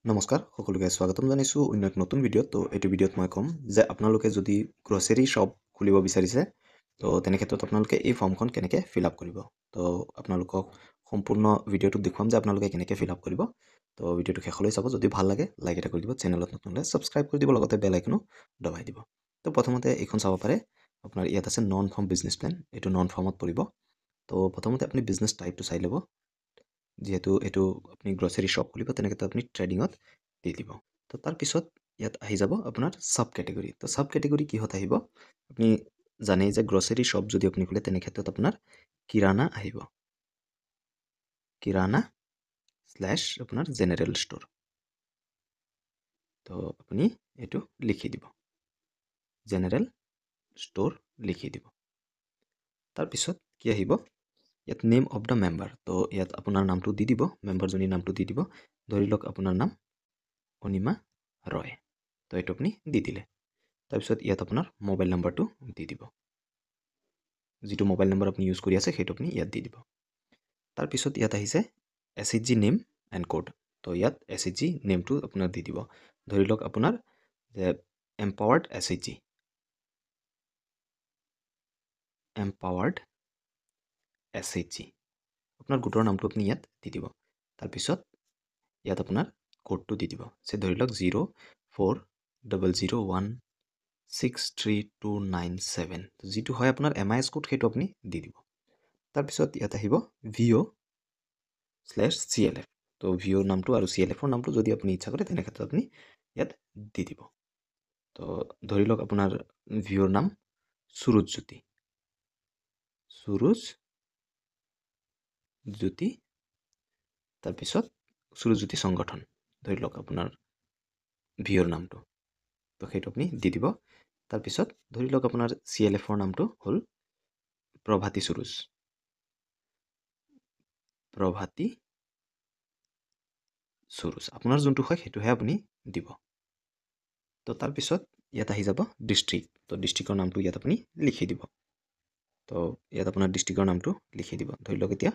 নমস্কাৰ সকলোকে স্বাগতম জনাইছোঁ অন্য এক নতুন ভিডিঅ'ত। তো এইটো ভিডিঅ'ত মই ক'ম যে আপোনালোকে যদি গ্ৰ'চাৰী শ্বপ খুলিব বিচাৰিছে তো তেনে ক্ষেত্ৰত আপোনালোকে এই ফৰ্মখন কেনেকৈ ফিল আপ কৰিব। তো আপোনালোকক সম্পূৰ্ণ ভিডিঅ'টোত দেখুৱাম যে আপোনালোকে কেনেকৈ ফিল আপ কৰিব। তো ভিডিঅ'টো শেষলৈ চাব, যদি ভাল লাগে লাইক এটা কৰি দিব, চেনেলত নতুন হ'লে ছাবস্ক্ৰাইব কৰি দিব, লগতে বেল আইকনো দবাই দিব। তো প্ৰথমতে এইখন চাব পাৰে, আপোনাৰ ইয়াত আছে নন ফাৰ্ম বিজনেছ প্লেন, এইটো নন ফাৰ্মত পৰিব। তো প্ৰথমতে আপুনি বিজনেছ টাইপটো চাই ল'ব, যিহেতু এইটো আপুনি গ্ৰ'চাৰী শ্বপ খুলিব তেনে ক্ষেত্ৰত আপুনি ট্ৰেডিঙত দি দিব। তো তাৰপিছত ইয়াত আহি যাব আপোনাৰ সাব কেটেগৰী। তো সাব কেটেগৰী কিহত আহিব, আপুনি জানেই যে গ্ৰ'চাৰী শ্বপ যদি আপুনি খোলে তেনে ক্ষেত্ৰত আপোনাৰ কিৰাণা আহিব, কিৰাণা স্লেছ আপোনাৰ জেনেৰেল ষ্ট'ৰ। তো আপুনি এইটো লিখি দিব, জেনেৰেল ষ্ট'ৰ লিখি দিব। তাৰপিছত কি আহিব, ইয়াত নেম অফ দ্য মেম্বাৰ। তো ইয়াত আপোনাৰ নামটো দি দিব, মেম্বাৰজনীৰ নামটো দি দিব। ধৰি লওক আপোনাৰ নাম অনিমা ৰয়, তো এইটো আপুনি দি দিলে। তাৰপিছত ইয়াত আপোনাৰ মোবাইল নাম্বাৰটো দি দিব, যিটো মোবাইল নাম্বাৰ আপুনি ইউজ কৰি আছে সেইটো আপুনি ইয়াত দি দিব। তাৰপিছত ইয়াত আহিছে SHG নেম এণ্ড কোড। তো ইয়াত SHG নেমটো আপোনাৰ দি দিব। ধৰি লওক আপোনাৰ যে এম্পাৱাৰ্ড SHG, এম্পাৱাৰ্ড SHG আপোনাৰ গোটৰ নামটো আপুনি ইয়াত দি দিব। তাৰপিছত ইয়াত আপোনাৰ কোডটো দি দিব, যে ধৰি লওক 0400163297, যিটো হয় আপোনাৰ MIS কোড, সেইটো আপুনি দি দিব। তাৰপিছত ইয়াত আহিব VO/CLF। তো VO নামটো আৰু CLFৰ নামটো যদি আপুনি ইচ্ছা কৰে তেনে ক্ষেত্ৰত আপুনি ইয়াত দি দিব। তো ধৰি লওক আপোনাৰ VOৰ নাম সুৰুজজ্যোতি, সুৰুজজ্যোতি, তাৰপিছত সুৰুজজ্যোতি সংগঠন ধৰি লওক আপোনাৰ VOৰ নামটো, তো সেইটো আপুনি দি দিব। তাৰপিছত ধৰি লওক আপোনাৰ CLFৰ নামটো হ'ল প্ৰভাতী সুৰুজ, প্ৰভাতী সুৰুজ, আপোনাৰ যোনটো হয় সেইটোহে আপুনি দিব। তো তাৰপিছত ইয়াত আহি যাব ডিষ্ট্ৰিক্ট। তো ডিষ্ট্ৰিক্টৰ নামটো ইয়াত আপুনি লিখি দিব। তো ইয়াত আপোনাৰ ডিষ্ট্ৰিক্টৰ নামটো লিখি দিব। ধৰি লওক এতিয়া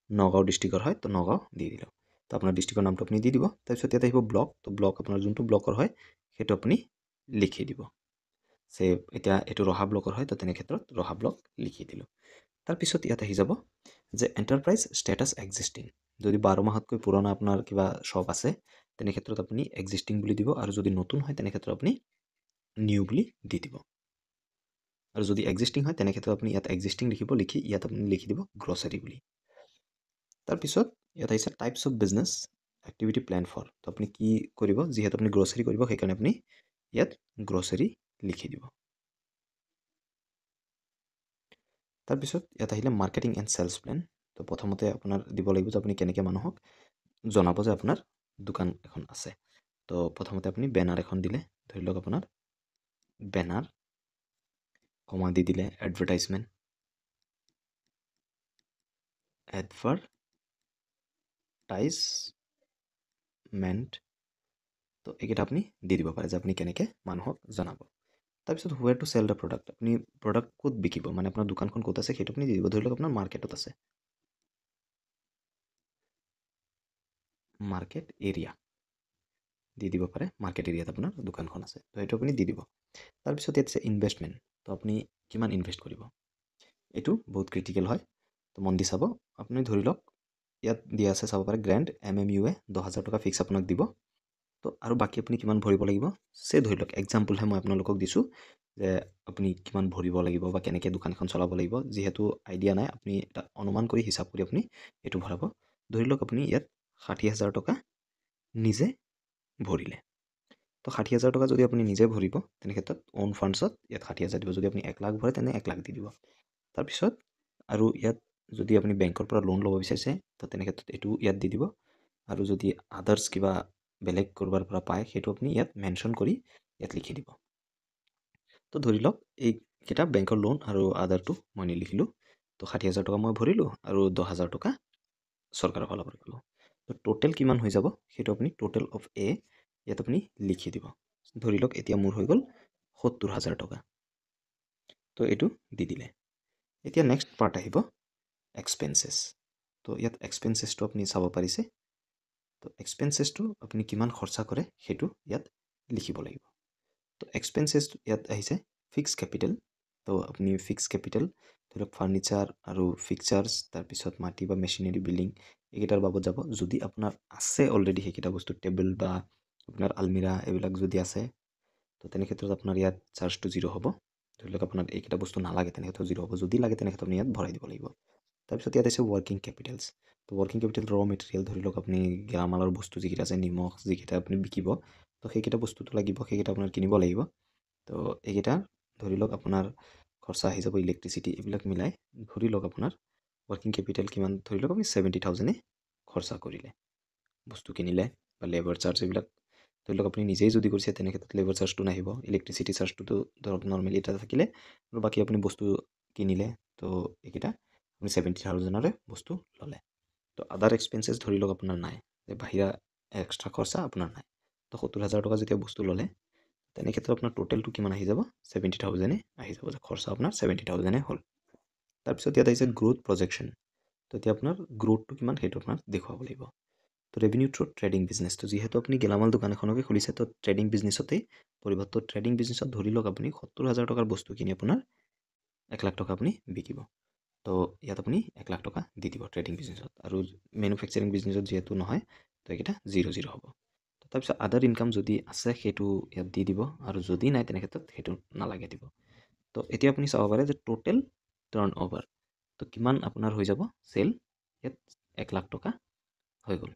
নগাঁও ডিষ্ট্ৰিক্টৰ হয়, তো নগাঁও দি দিলোঁ। তো আপোনাৰ ডিষ্ট্ৰিক্টৰ নামটো আপুনি দি দিব। তাৰপিছত ইয়াত আহিব ব্লক। তো ব্লক আপোনাৰ যোনটো ব্লকৰ হয় সেইটো আপুনি লিখি দিব। এতিয়া এইটো ৰহা ব্লকৰ হয়, তো তেনে ক্ষেত্ৰত ৰহা ব্লক লিখি দিলোঁ। তাৰপিছত ইয়াত আহি যাব যে এণ্টাৰপ্ৰাইজ ষ্টেটাছ এক্সিষ্টিং। যদি 12 মাহতকৈ পুৰণা আপোনাৰ কিবা শ্বপ আছে তেনে ক্ষেত্ৰত আপুনি এক্সিষ্টিং বুলি দিব, আৰু যদি নতুন হয় তেনে ক্ষেত্ৰত আপুনি নিউ বুলি দি দিব। আৰু যদি এক্সিষ্টিং হয় তেনে ক্ষেত্ৰত আপুনি ইয়াত এক্সিষ্টিং লিখিব, লিখি ইয়াত আপুনি লিখি দিব গ্ৰ'চাৰী বুলি। তাৰপিছত ইয়াত আহিছে types of business activity plan for. তো আপুনি কি কৰিব, যিহেতু আপুনি গ্ৰ'চাৰী কৰিব সেইকাৰণে আপুনি ইয়াত গ্ৰ'চাৰী লিখি দিব। তাৰপিছত ইয়াত আহিলে মাৰ্কেটিং এণ্ড চেলছ প্লেন। তো প্ৰথমতে আপোনাৰ দিব লাগিব যে আপুনি কেনেকৈ মানুহক জনাব যে আপোনাৰ দোকান এখন আছে। তো প্ৰথমতে আপুনি বেনাৰ এখন দিলে, ধৰি লওক আপোনাৰ বেনাৰ কমা দি দিলে এডভাৰটাইজমেণ্ট, এডভাৰটাইজমেণ্ট। তো এইকেইটা আপুনি দি দিব পাৰে যে আপুনি কেনেকৈ মানুহক জনাব। তাৰপিছত where to sell the product, আপুনি প্ৰডাক্ট ক'ত বিকিব, মানে আপোনাৰ দোকানখন ক'ত আছে সেইটো আপুনি দি দিব। ধৰি লওক আপোনাৰ মাৰ্কেটত আছে, মাৰ্কেট এৰিয়া দি দিব পাৰে, মাৰ্কেট এৰিয়াত আপোনাৰ দোকানখন আছে, তো সেইটো আপুনি দি দিব। তাৰপিছত ইয়াত আছে ইনভেষ্টমেণ্ট। তো আপুনি কিমান ইনভেষ্ট কৰিব, এইটো বহুত ক্ৰিটিকেল হয়, তো মন দি চাব। আপুনি ধৰি লওক ইয়াত দিয়া আছে, চাব পাৰে গ্ৰেণ্ড MMUৱে 10,000 টকা ফিক্স আপোনাক দিব। তো আৰু বাকী আপুনি কিমান ভৰিব লাগিব, ধৰি লওক এক্সাম্পলহে মই আপোনালোকক দিছোঁ যে আপুনি কিমান ভৰিব লাগিব বা কেনেকৈ দোকানখন চলাব লাগিব। যিহেতু আইডিয়া নাই, আপুনি এটা অনুমান কৰি হিচাপ কৰি আপুনি এইটো ভৰাব। ধৰি লওক আপুনি ইয়াত 60,000 টকা নিজে ভৰিলে। তো 60,000 টকা যদি আপুনি নিজে ভৰিব তেনে ক্ষেত্ৰত অ'ন ফাণ্ডছত ইয়াত 60,000 দিব। যদি আপুনি 1 লাখ ভৰে তেনে 1 লাখ দি দিব। তাৰপিছত আৰু ইয়াত যদি আপুনি বেংকৰ পৰা লোন ল'ব বিচাৰিছে তো তেনে ক্ষেত্ৰত এইটো ইয়াত দি দিব। আৰু যদি আদাৰ্ছ কিবা বেলেগ ক'ৰবাৰ পৰা পায় সেইটো আপুনি ইয়াত মেনশ্যন কৰি ইয়াত লিখি দিব। তো ধৰি লওক এইকেইটা বেংকৰ লোন আৰু আদাৰটো মই নিলিখিলোঁ। তো 60,000 টকা মই ভৰিলোঁ আৰু 10,000 টকা চৰকাৰৰ ফালৰ পৰা গ'লোঁ। তো টোটেল কিমান হৈ যাব সেইটো আপুনি টোটেল অফ এ ইয়াত আপুনি লিখি দিব। ধৰি লওক এতিয়া মোৰ হৈ গ'ল 70,000 টকা। তো এইটো দি দিলে। এতিয়া নেক্সট পাৰ্ট আহিব এক্সপেঞ্চেছ। তো ইয়াত এক্সপেঞ্চেছটো আপুনি চাব পাৰিছে, তো এক্সপেন্সেছটো আপুনি কিমান খৰচা কৰে সেইটো ইয়াত লিখিব লাগিব। তো এক্সপেন্সেছ ইয়াত আহিছে ফিক্স কেপিটেল। তো আপুনি ফিক্স কেপিটেল ধৰি লওক ফাৰ্নিচাৰ আৰু ফিক্সাৰ্ছ, তাৰপিছত মাটি বা মেচিনেৰী বিল্ডিং এইকেইটাৰ বাবদ যাব। যদি আপোনাৰ আছে অলৰেডি সেইকেইটা বস্তু টেবুল বা আপোনাৰ আলমিৰা এইবিলাক যদি আছে, তো তেনে ক্ষেত্ৰত আপোনাৰ ইয়াত চাৰ্জটো 0 হ'ব। ধৰি লওক আপোনাৰ এইকেইটা বস্তু নালাগে, তেনে ক্ষেত্ৰত 0 হ'ব। যদি লাগে তেনে ক্ষেত্ৰত আপুনি ইয়াত ভৰাই দিব লাগিব। তাৰপিছত ইয়াত আছে ৱৰ্কিং কেপিটেলছ। তো ৱৰ্কিং কেপিটেল ৰ মেটেৰিয়েল, ধৰি লওক আপুনি গেলামালৰ বস্তু যিকেইটা আছে, নিমখ যিকেইটা আপুনি বিকিব, তো সেইকেইটা বস্তুটো লাগিব, সেইকেইটা আপোনাৰ কিনিব লাগিব। তো এইকেইটা ধৰি লওক আপোনাৰ খৰচা আহি যাব ইলেক্ট্ৰিচিটি, এইবিলাক মিলাই ধৰি লওক আপোনাৰ ৱৰ্কিং কেপিটেল কিমান, ধৰি লওক আপুনি 70,000 খৰচা কৰিলে বস্তু কিনিলে, বা লেবাৰ চাৰ্জ এইবিলাক ধৰি লওক আপুনি নিজেই যদি কৰিছে তেনে ক্ষেত্ৰত লেবাৰ চাৰ্জটো নাহিব। ইলেক্ট্ৰিচিটি চাৰ্জটোতো ধৰক নৰ্মেলি এটা থাকিলে, আৰু বাকী আপুনি বস্তু কিনিলে, তো এইকেইটা আপুনি 70,000ৰে বস্তু ল'লে। তো আদাৰ এক্সপেন্সেছ ধৰি লওক আপোনাৰ নাই, যে বাহিৰা এক্সট্ৰা খৰচা আপোনাৰ নাই। তো 70,000 টকা যেতিয়া বস্তু ল'লে, তেনে ক্ষেত্ৰত আপোনাৰ টোটেলটো কিমান আহি যাব, 70,000 আহি যাব, যে খৰচা আপোনাৰ 70,000 হ'ল। তাৰপিছত ইয়াত আহিছে গ্ৰোথ প্ৰজেকশ্যন। তো এতিয়া আপোনাৰ গ্ৰোথটো কিমান সেইটো আপোনাৰ দেখুৱাব লাগিব। তো ৰেভিনিউ থ্ৰু ট্ৰেডিং বিজনেছটো, যিহেতু আপুনি গেলামাল দোকান এখনকে খুলিছে, তো ট্ৰেডিং বিজনেছতেই পৰিব। তো ট্ৰেডিং বিজনেছত ধৰি লওক আপুনি 70,000 টকাৰ বস্তু কিনি আপোনাৰ 1 লাখ টকা আপুনি বিকিব। তো ইয়াত আপুনি 1 লাখ টকা দি দিব ট্ৰেডিং বিজনেছত, আৰু মেনুফেকচাৰিং বিজনেছত যিহেতু নহয়, তো এইকেইটা 0 হ'ব। তাৰপিছত আদাৰ ইনকাম যদি আছে সেইটো ইয়াত দি দিব, আৰু যদি নাই তেনে ক্ষেত্ৰত সেইটো নালাগে দিব। তো এতিয়া আপুনি চাব পাৰে যে টোটেল টাৰ্ণ অভাৰ, তো কিমান আপোনাৰ হৈ যাব চেল, ইয়াত 1 লাখ টকা হৈ গ'ল।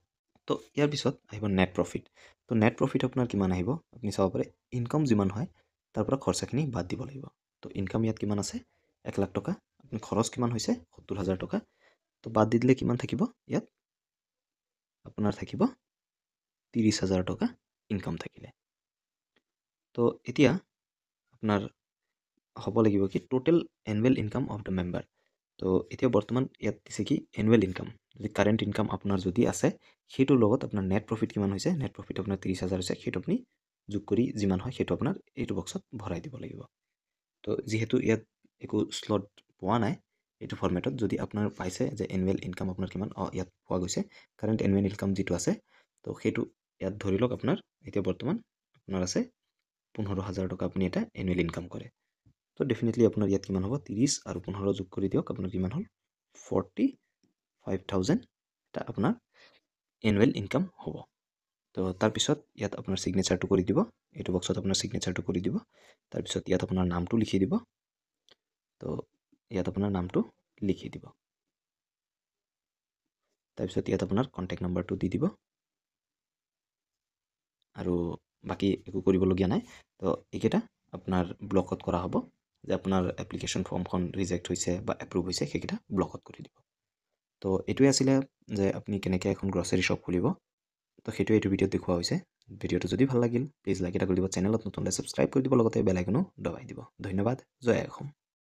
তো ইয়াৰ পিছত আহিব নেট প্ৰফিট। তো নেট প্ৰফিট আপোনাৰ কিমান আহিব, আপুনি চাব পাৰে ইনকাম যিমান হয় তাৰ পৰা খৰচাখিনি বাদ দিব লাগিব। তো ইনকাম ইয়াত কিমান আছে, 1 লাখ টকা, আপুনি খৰচ কিমান হৈছে 70,000 টকা, তো বাদ দি দিলে কিমান থাকিব, ইয়াত আপোনাৰ থাকিব 30,000 টকা ইনকাম থাকিলে। তো এতিয়া আপোনাৰ হ'ব লাগিব কি total annual income of the member. তো এতিয়া বৰ্তমান ইয়াত দিছে কি এনুৱেল ইনকাম, যদি কাৰেণ্ট ইনকাম আপোনাৰ যদি আছে, সেইটোৰ লগত আপোনাৰ নেট প্ৰফিট কিমান হৈছে, নেট প্ৰফিট আপোনাৰ 30,000 হৈছে, সেইটো আপুনি যোগ কৰি যিমান হয় সেইটো আপোনাৰ এইটো বক্সত ভৰাই দিব লাগিব। তো যিহেতু ইয়াত একো শ্লট পোৱা নাই এইটো ফৰ্মেটত, যদি আপোনাৰ পাইছে যে এনুৱেল ইনকাম আপোনাৰ কিমান, ইয়াত পোৱা গৈছে কাৰেণ্ট এনুৱেল ইনকাম যিটো আছে, তো সেইটো ইয়াত ধৰি লওক আপোনাৰ এতিয়া বৰ্তমান আপোনাৰ আছে 15,000 টকা আপুনি এটা এনুৱেল ইনকাম কৰে। তো ডেফিনেটলি আপোনাৰ ইয়াত কিমান হ'ব, 30 আৰু 15 যোগ কৰি দিয়ক, আপোনাৰ কিমান হ'ল 45,000 এটা আপোনাৰ এনুৱেল ইনকাম হ'ব। তো তাৰপিছত ইয়াত আপোনাৰ ছিগনেচাৰটো কৰি দিব, এইটো বক্সত আপোনাৰ ছিগনেচাৰটো কৰি দিব। তাৰপিছত ইয়াত আপোনাৰ নামটো লিখি দিব। তো ইয়াত আপোনাৰ নামটো লিখি দিব। তাৰপিছত ইয়াত আপোনাৰ কণ্টেক্ট নাম্বাৰটো দি দিব, আৰু বাকী একো কৰিবলগীয়া নাই। তো এইকেইটা আপোনাৰ ব্লকত কৰা হ'ব, যে আপোনাৰ এপ্লিকেশ্যন ফৰ্মখন ৰিজেক্ট হৈছে বা এপ্ৰুভ হৈছে, সেইকেইটা ব্লকত কৰি দিব। তো এইটোৱে আছিলে যে আপুনি কেনেকৈ এখন গ্ৰচাৰী শ্বপ খুলিব। তো সেইটোৱে এইটো ভিডিঅ'ত দেখুওৱা হৈছে। ভিডিঅ'টো যদি ভাল লাগিল প্লিজ লাইক এটা কৰি দিব, চেনেলত নতুন হ'লে ছাবস্ক্ৰাইব কৰি দিব, লগতে বেল আইকনো দবাই দিব। ধন্যবাদ। জয় অসম।